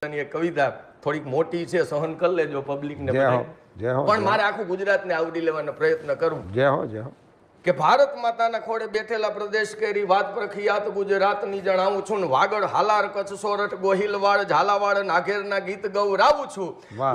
એક કવિતા થોડીક મોટી છે, સહન કરી લેજો પબ્લિક ને, પણ મારે આખું ગુજરાતને આવડી લેવાનો પ્રયત્ન કરું. જય હો જય હો. કે ભારત માતાના ખોળે બેઠેલા પ્રદેશ કેરી વાત પ્રખ્યાત ગુજરાતની જણાવું છું. વાગડ હાલાર કચ્છ સોરઠ ગોહિલવાડ ઝાલાવાડ નાઘેરના ગીત ગૌરાવું છું.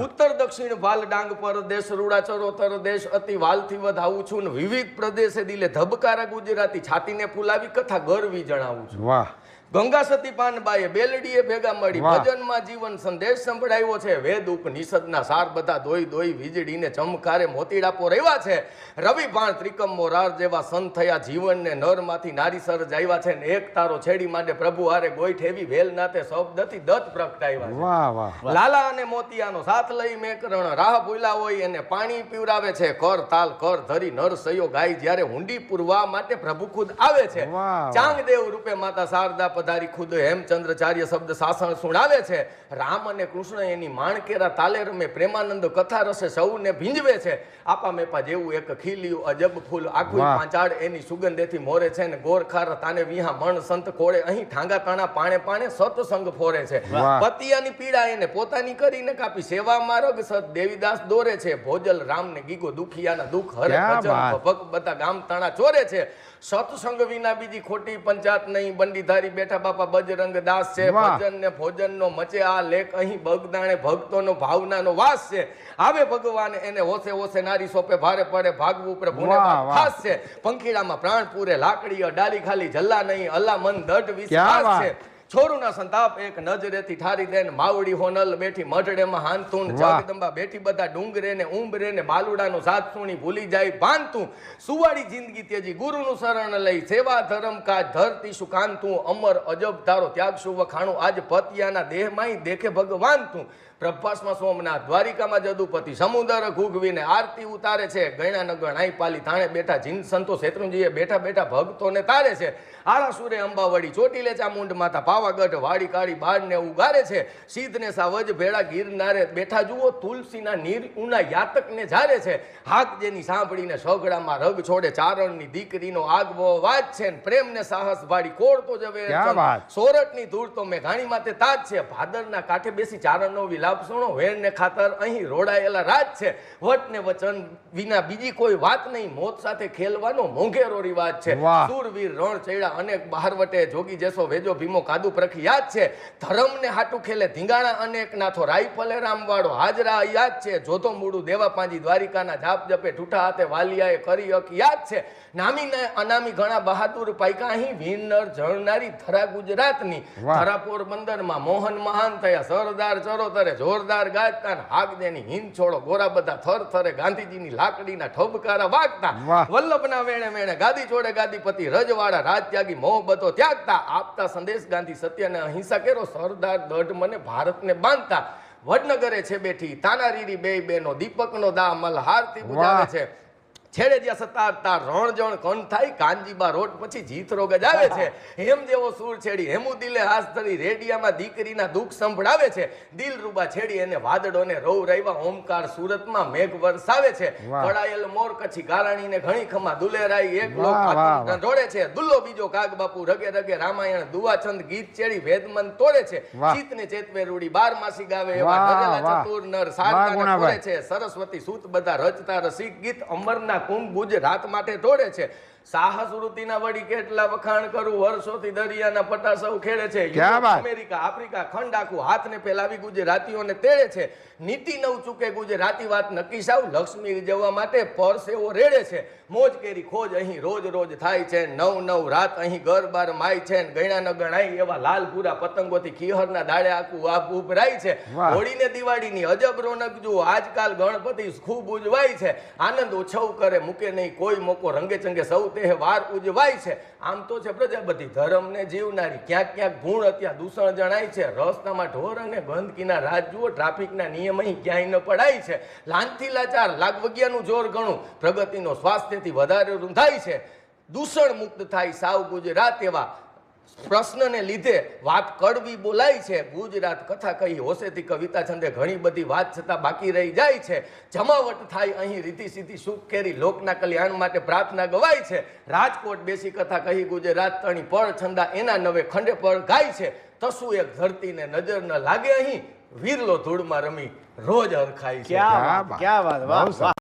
ઉત્તર દક્ષિણ ભાલ ડાંગ પર દેશ રૂડા ચરોતર દેશ અતિ વાલથી વધાવું છું. વિવિધ પ્રદેશે દિલે ધબકારા ગુજરાતી છાતીને ફૂલાવી કથા ગરવી જણાવું છું. વાહ. ગંગા સતી પાનબાઈએ બેલડીએ ભેગા મળી ભજનમાં જીવન સંદેશ સંભળાવ્યો છે. વેદ ઉપનિષદના સાર બધા દોઈ દોઈ વીજળીને ચમકારે મોતીડાપો રહેવા છે. રવિ ભાણ ત્રિકમ મોરાર જેવા સંત થયા જીવનને નરમાંથી નારી સર જાવ્યા છે. ને એક તારો છેડી માટે પ્રભુ હારે ગોઈઠ એવી વેલ નાતે શબ્દથી દત્ત પ્રગટાવ્યા છે. વાહ વાહ. લાલા અને મોતિયાનો સાથ લઈ મેકરણ રાહ ભૂલા હોય એને પાણી પીવરાવે છે. કર તાલ કર ધરી નર સયો ગાય જ્યારે હુંડી પૂરવા માટે પ્રભુ ખુદ આવે છે. ચાંગદેવ રૂપે માતા શારદા પધારી ખુદ હેમચંદ્રચાર્ય શબ્દ શાસન સુણાવે છે. રામ અને કૃષ્ણ એની માણકેરા તાલે રમે પ્રેમાનંદ કથા રસે સૌને ભીંજવે છે. આપા મેપા જેવું એક ખીલ્યું અજબ ફૂલ આખું પાંચાડ એની સુગંધેથી મોરે છે. ને ગોરખાર તાને વિહા મણ સંત ખોળે અહીં ઠાંગા તાણા પાણે પાણે સત્સંગ ફોરે છે. પતિયાની પીડા એને પોતાની કરીને કાપી સેવામાં રગ સત દેવીદાસ દોરે છે. ભોજલ રામને ગીગો દુખિયાના દુઃખ હરે ભજન ભગ બધા ગામ તાણા ચોરે છે. સત્સંગ વિના બીજી ખોટી પંચાત નહીં બંડીધારી બેઠા બાપા બજરંગ દાસ છે. ભજન ને ભોજન નો મચે આ લેખ અહીં બગદાણે ભક્તોનો ભાવનાનો વાસ છે. આવે ભગવાન એને હોશે હોશે નારી સોપે ભારે પડે ભાગવું પ્રભુને ખાસ છે. પંખીડામાં પ્રાણ પૂરે લાકડી ડાલી ખાલી જલ્લા નહીં અલ્લા મન દઢ વિશ્વાસ છે. છોરુના સંતાપ એક નજરેથી ઠારી દે. માવડી હોનલ બેઠી મઢડેમાં હાંતુન જગદંબા બેઠી બધા ડુંગરે ને ઉંબરે ને બાલુડાનો સાથ સુણી ભૂલી જાય ભાનતું. સુવાડી જિંદગી તેજી ગુરુનું શરણ લઈ સેવા ધર્મ કાજ ધરતી સુકાંતું. અમર અજબ તારો ત્યાગ શું વખાણું આજ પતિયાના દેહમાં દેખે ભગવાન તું. પ્રભાસમાં સોમનાથ દ્વારિકામાં જદુપતિ સમુદ્ર ઘૂઘવીને આરતી ઉતારે છે. ગણા નગણ આઈ પાલી થાણે બેઠા જીન સંતો શેત્રુંજીએ બેઠા બેઠા ભક્તોને તારે છે. આળાસુરે અંબાવડી ચોટીલે ચામુંડ માતા પાવાગઢ વાડી કાળી બાળને ઉગારે છે. સિદ્ધને સાવજ ભેળા ગિરનારે બેઠા જુઓ તુલસીના નીર ઉના યાતકને ઝારે છે. હાક જેની સાંભળીને સગડામાં રગ છોડે ચારણની દીકરીનો આગવો વાત છે. પ્રેમને સાહસ ભાડી કોળતો જવે સોરઠની ધૂળ તો મેં ઘાણી માતે તાજ છે. ભાદરના કાંઠે બેસી ચારણનો વિલાપ સુણો વેણ ને ખાતર અહીં રોડાયેલા રાજ છે. વટ ને વચન વિના બીજી કોઈ વાત નહીં મોત સાથે ખેલવાનો મોંઘેરો રિવાજ છે. સુરવીર રણ ચૈડા અનેક બહારવટે જોગી જેસો વેજો ભીમો કાદુ પ્રખ્યાત છે. ધર્મ ને હાટુ ખેલે ધીંગાણા અનેક નાથો રાઈફલે રામવાડો હાજરા યાદ છે. જોતો મૂડું દેવા પાંજી દ્વારિકાના જાપ જપે ઠૂઠા હાથે વાલિયાએ કરી અક યાદ છે. નામી ને અનામી ઘણા બહાદુર પાઈકા અહીં વિનર જળનારી ધરા ગુજરાતની. ધરા પોરબંદરમાં મોહન મહાન થયા સરદાર ચરોતરે જોરદાર ગાજતા હાગદેની હિંદ છોડો ગોરા બધા થર થરે ગાંધીજીની લાકડીના ઠબકારા વાગતા. વલ્લભના વેણે વેણે ગાદી છોડે ગાદીપતિ રજવાડા રાજત્યાગી મોહબતો ત્યાગતા. આપતા સંદેશ ગાંધી સત્યને અહિંસા કેરો સરદાર દઢ મને ભારતને બાંધતા. વડનગરે છે બેઠી તાનારીરી બે બેનો દીપકનો દા મલ્હારથી બુજાવે છે. છેડે જ્યાં સતાર તાર રણજણ કણ થાય કાનજીબા રોડ પછી જીથરો ગજાવે છે. હેમ જેવો સૂર છેડી હેમુ દિલે હાથ ધરી રેડિયામાં દીકરીના દુઃખ સંભળાવે છે. દિલ રૂબા છેડી એને વાદળોને રૌ રૈવા ઓમકાર સુરતમાં મેઘ વરસાવે છે. કડાયેલ મોર કચ્છી ગારાણીને ઘણી ખમા દુલેરાઈ એક લોક જોડે છે. દુલ્લો બીજો કાગ બાપુ રગે રગે રામાયણ દુઆચંદ ગીત છેડી વેદમન તોડે છે. ચિતને ચેતવે રૂડી બાર માસી ગાવે એવા નરેલા ચતુર નર સારતાને ફોડે છે. સરસ્વતી સૂત બધા રચતા રસિક ગીત અમરના કુંભ ગુજરાત માટે તોડે છે. સાહસ વૃત્તિના વડી કેટલા વખાણ કરું વર્ષોથી દરિયાના પટા સૌ ખેડે છે. અમેરિકા આફ્રિકા ખંડ આખું હાથને ફેલાવી ગુજરાતીઓને તેડે છે. નીતિ નવ ચૂકે ગુજરાતી વાત નક્કી સાવ લક્ષ્મી જવા માટે પર્સ એવો રેડે છે. મોજ કેરી ખોજ અહીં રોજ રોજ થાય છે. નવ નવ રાત અહીં ગરબાર માય છે. ગણા ન ગણાય એવા લાલપુરા પતંગોથી ખીહરના દાડે આખું આપ ઉભરાય છે. હોળીને દિવાળીની અજબ રોનક જુઓ આજકાલ ગણપતિ ખૂબ ઉજવાય છે. આનંદ ઉછવ કરે મૂકે નહીં કોઈ મોકો રંગે ચંગે સૌ તહેવાર ઉજવાય છે. આમ તો છે પ્રજાપતિ ધર્મને જીવનારી ક્યાંક ક્યાંક ગુણ અત્યારે દૂષણ જણાય છે. રસ્તામાં ઢોર અને ગંદકીના રાજ જુઓ ટ્રાફિકના નિયમ અહીં ક્યાંય ન પડાય છે. લાંથી લાચાર લાગવગિયાનું જોર ઘણું પ્રગતિનો સ્વાસ્થ્યથી વધારે રૂંધાય છે. દૂષણ મુક્ત થાય સાવ ગુજરાત એવા પ્રશ્નને લીધે વાત કડવી બોલાય છે. ગુજરાત કથા કહી હોશેથી કવિતા છંદે ઘણી બધી વાત છતાં બાકી રહી જાય છે. જમાવટ થાય અહીં રીતિ સીધી સુખ કેરી લોકના કલ્યાણ માટે પ્રાર્થના ગવાય છે. રાજકોટ બેસી કથા કહી ગુજરાત તણી પળ છંદા એના નવે ખંડે પળ ગાય છે. તસુ એક ધરતીને નજર ન લાગે અહીં વીરલો ધૂળમાં રમી રોજ હરખાય છે ક્યાં વાત, વાહ વાહ.